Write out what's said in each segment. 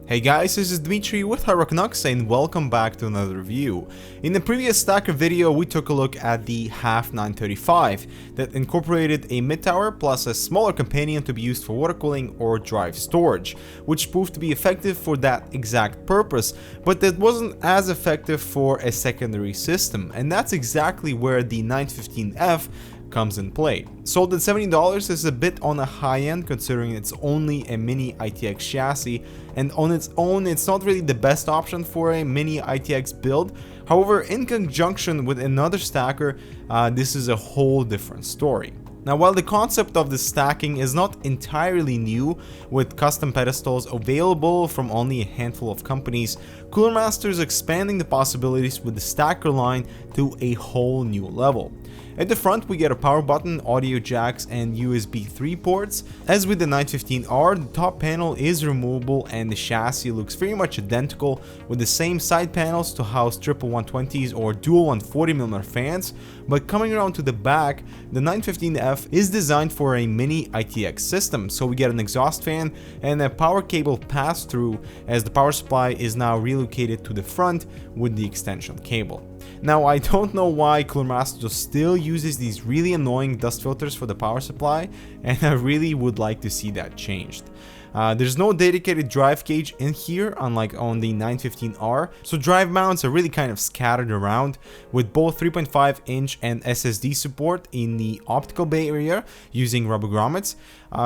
Hey guys, this is Dmitry with Canucks and welcome back to another review. In the previous stacker video, we took a look at the HAF 935 that incorporated a mid-tower plus a smaller companion to be used for water cooling or drive storage, which proved to be effective for that exact purpose, but that wasn't as effective for a secondary system, and that's exactly where the 915F comes in play. Sold at $70 is a bit on the high end considering it's only a mini ITX chassis, and on its own it's not really the best option for a mini ITX build. However, in conjunction with another stacker, this is a whole different story. Now, while the concept of the stacking is not entirely new, with custom pedestals available from only a handful of companies, Cooler Master is expanding the possibilities with the stacker line to a whole new level. At the front, we get a power button, audio jacks, and USB 3 ports. As with the 915R, the top panel is removable and the chassis looks very much identical, with the same side panels to house triple 120s or dual 140mm fans. But coming around to the back, the 915F is designed for a mini ITX system, so we get an exhaust fan and a power cable pass-through, as the power supply is now relocated to the front with the extension cable. Now, I don't know why Cooler Master still uses these really annoying dust filters for the power supply, and I really would like to see that changed. There's no dedicated drive cage in here, unlike on the 915R, so drive mounts are really kind of scattered around, with both 3.5-inch and SSD support in the optical bay area using rubber grommets.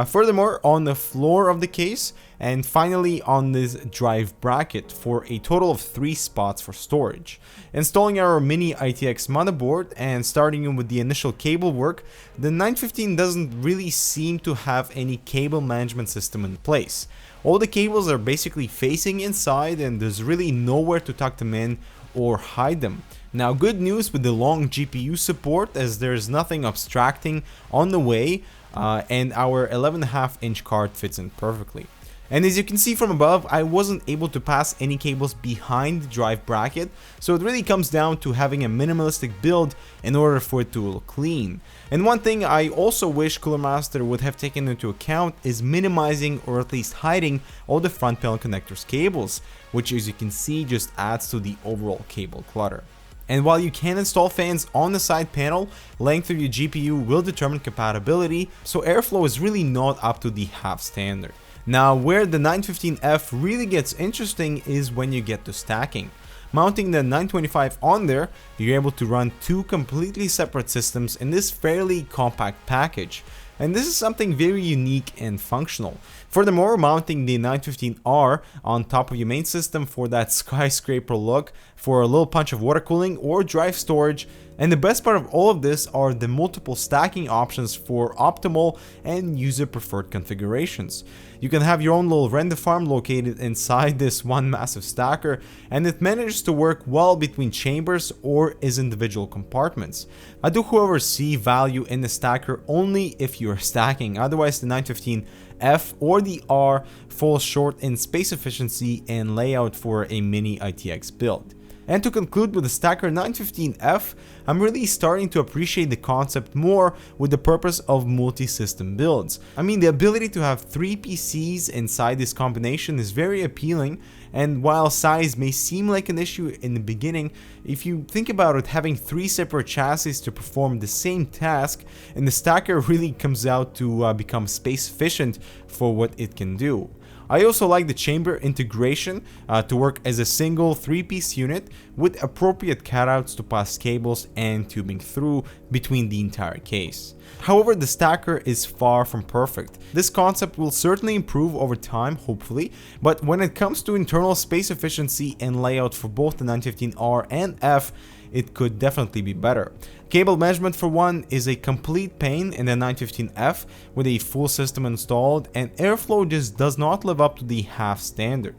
Furthermore, on the floor of the case, and finally on this drive bracket for a total of 3 spots for storage. Installing our mini ITX motherboard and starting with the initial cable work, the 915 doesn't really seem to have any cable management system in place. All the cables are basically facing inside and there's really nowhere to tuck them in or hide them. Now, good news with the long GPU support, as there's nothing abstracting on the way, and our 11.5-inch card fits in perfectly. And as you can see from above, I wasn't able to pass any cables behind the drive bracket, so it really comes down to having a minimalistic build in order for it to look clean. And one thing I also wish Cooler Master would have taken into account is minimizing or at least hiding all the front panel connectors cables, which, as you can see, just adds to the overall cable clutter. And while you can install fans on the side panel, length of your GPU will determine compatibility, so airflow is really not up to the HAF standard. Now, where the 915F really gets interesting is when you get to stacking. Mounting the 925 on there, you're able to run 2 completely separate systems in this fairly compact package. And this is something very unique and functional. Furthermore, mounting the 915R on top of your main system for that skyscraper look, for a little punch of water cooling or drive storage. And the best part of all of this are the multiple stacking options for optimal and user preferred configurations. You can have your own little render farm located inside this one massive stacker, and it manages to work well between chambers or as individual compartments. I do however see value in the stacker only if you are stacking, otherwise the 915F or the R falls short in space efficiency and layout for a mini ITX build. And to conclude with the stacker 915F, I'm really starting to appreciate the concept more with the purpose of multi-system builds. I mean, the ability to have 3 PCs inside this combination is very appealing, and while size may seem like an issue in the beginning, if you think about it, having 3 separate chassis to perform the same task, and the stacker really comes out to become space efficient for what it can do. I also like the chamber integration to work as a single 3-piece unit with appropriate cutouts to pass cables and tubing through between the entire case. However, the stacker is far from perfect. This concept will certainly improve over time, hopefully, but when it comes to internal space efficiency and layout for both the 915R and F, it could definitely be better. Cable management, for one, is a complete pain in the 915F with a full system installed, and airflow just does not live up to the HAF standard.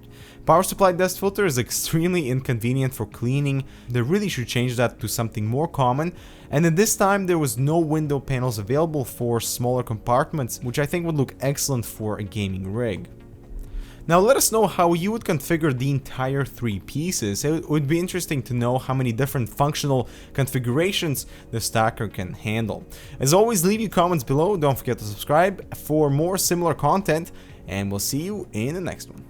Power supply dust filter is extremely inconvenient for cleaning. They really should change that to something more common, and at this time there was no window panels available for smaller compartments, which I think would look excellent for a gaming rig. Now let us know how you would configure the entire 3 pieces. It would be interesting to know how many different functional configurations the stacker can handle. As always, leave your comments below, don't forget to subscribe for more similar content, and we'll see you in the next one.